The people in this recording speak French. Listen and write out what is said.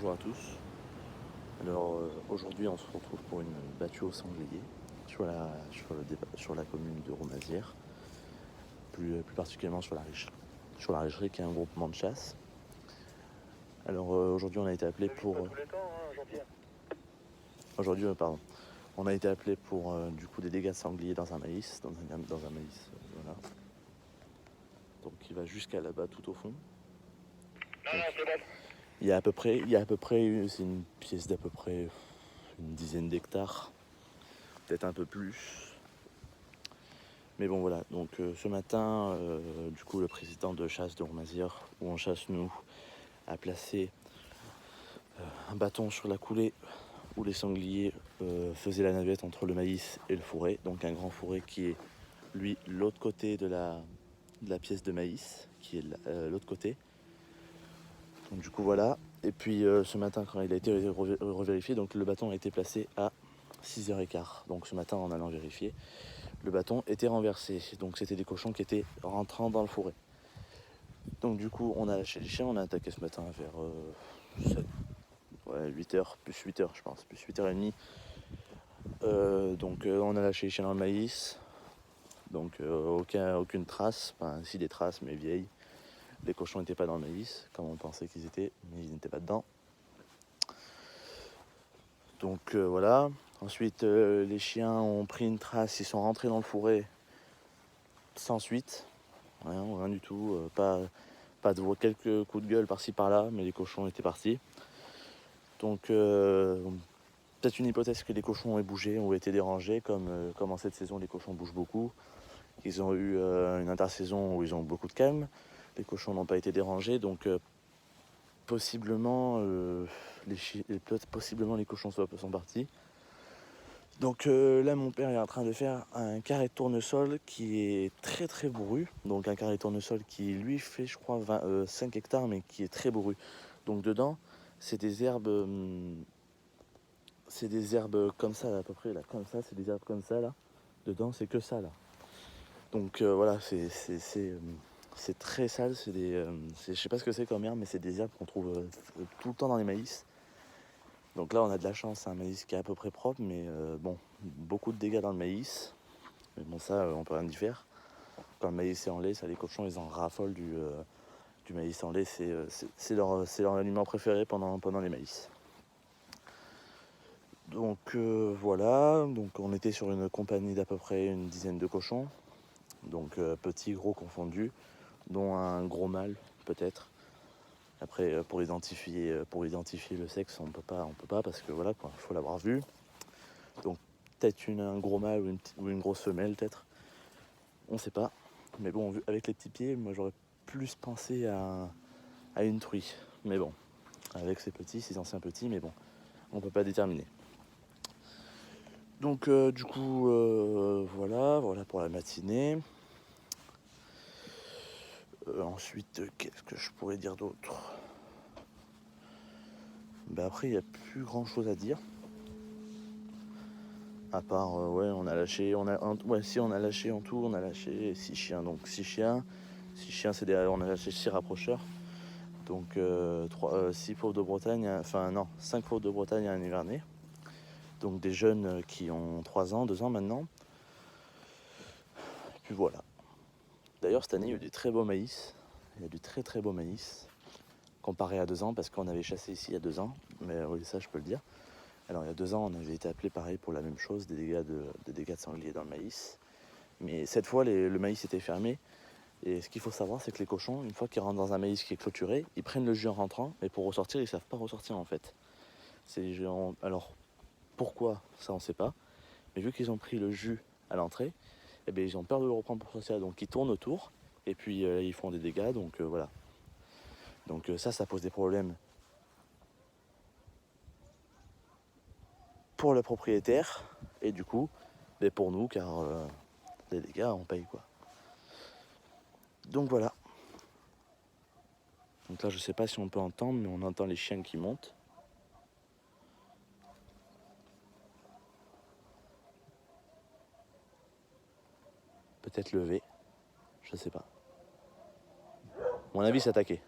Bonjour à tous. Alors aujourd'hui on se retrouve pour une battue au sanglier sur la commune de Roumazières, plus particulièrement sur la Richerie qui est un groupement de chasse. Alors aujourd'hui on a été appelé pour aujourd'hui pardon. On a été appelé pour du coup des dégâts de sanglier dans un maïs, voilà. Donc il va jusqu'à là-bas tout au fond. Donc, il y a à peu près, c'est une pièce d'à peu près une dizaine d'hectares, peut-être un peu plus. Mais bon voilà, donc ce matin, du coup le président de chasse de Roumazières, où on chasse nous, a placé un bâton sur la coulée où les sangliers faisaient la navette entre le maïs et le fourré. Donc un grand fourré qui est lui l'autre côté de la pièce de maïs, qui est l'autre côté. Donc du coup voilà. Et puis ce matin quand il a été revérifié, donc le bâton a été placé à 6h15. Donc ce matin en allant vérifier, le bâton était renversé. Donc c'était des cochons qui étaient rentrant dans le fourré. Donc du coup on a lâché les chiens, on a attaqué ce matin vers 8h, plus 8h je pense, plus 8h30. Donc on a lâché les chiens dans le maïs. Donc aucune trace, enfin si des traces mais vieilles. Les cochons n'étaient pas dans le maïs, comme on pensait qu'ils étaient, mais ils n'étaient pas dedans. Donc voilà. Ensuite les chiens ont pris une trace, ils sont rentrés dans le fourré sans suite. Rien du tout, pas de quelques coups de gueule par-ci par-là, mais les cochons étaient partis. Donc peut-être une hypothèse que les cochons aient bougé, ont été dérangés, comme en cette saison les cochons bougent beaucoup. Ils ont eu une intersaison où ils ont beaucoup de calme. Les cochons n'ont pas été dérangés, donc possiblement les cochons sont partis. Donc là mon père est en train de faire un carré de tournesol qui est très très bourru. Donc un carré de tournesol qui lui fait je crois 5 hectares mais qui est très bourru. Donc dedans c'est des herbes comme ça là, à peu près là, comme ça, c'est des herbes comme ça là. Dedans c'est que ça là. Donc voilà, c'est très sale, je sais pas ce que c'est comme herbe, mais c'est des herbes qu'on trouve tout le temps dans les maïs. Donc là on a de la chance, c'est un maïs qui est à peu près propre, mais bon, beaucoup de dégâts dans le maïs. Mais bon ça on peut rien y faire. Quand le maïs est en lait, ça les cochons ils en raffolent du maïs en lait, c'est leur aliment préféré pendant les maïs. Donc voilà, donc on était sur une compagnie d'à peu près une dizaine de cochons. Donc petits, gros confondus, dont un gros mâle peut-être. Après pour identifier le sexe, on peut pas parce que voilà quoi, faut l'avoir vu. Donc peut-être un gros mâle ou une grosse femelle peut-être. On sait pas. Mais bon, avec les petits pieds, moi j'aurais plus pensé à une truie. Mais bon, avec ces anciens petits, mais bon, on peut pas déterminer. Donc du coup voilà pour la matinée. Ensuite, qu'est-ce que je pourrais dire d'autre? Après, il n'y a plus grand chose à dire. À part, on a lâché, on a lâché en tout, on a lâché 6 chiens. Donc 6 chiens, on a lâché 6 rapprocheurs. Donc 6 fauves de Bretagne, enfin non, 5 fauves de Bretagne et un Nivernais. Donc des jeunes qui ont 3 ans, 2 ans maintenant. Et puis voilà. D'ailleurs, cette année, il y a eu du très beau maïs. Il y a du très très beau maïs. Comparé à 2 ans, parce qu'on avait chassé ici il y a 2 ans. Mais oui, ça, je peux le dire. Alors, il y a 2 ans, on avait été appelé pareil pour la même chose, des dégâts de sanglier dans le maïs. Mais cette fois, le maïs était fermé. Et ce qu'il faut savoir, c'est que les cochons, une fois qu'ils rentrent dans un maïs qui est clôturé, ils prennent le jus en rentrant, mais pour ressortir, ils ne savent pas ressortir en fait. Alors, pourquoi, ça on ne sait pas. Mais vu qu'ils ont pris le jus à l'entrée, eh bien, ils ont peur de le reprendre pour sortir. Donc ils tournent autour, et puis ils font des dégâts, donc voilà. Donc ça pose des problèmes pour le propriétaire, et du coup, pour nous, car les dégâts, on paye quoi. Donc voilà. Donc là, je sais pas si on peut entendre, mais on entend les chiens qui montent. Peut-être lever, je sais pas. À mon avis, s'attaquer.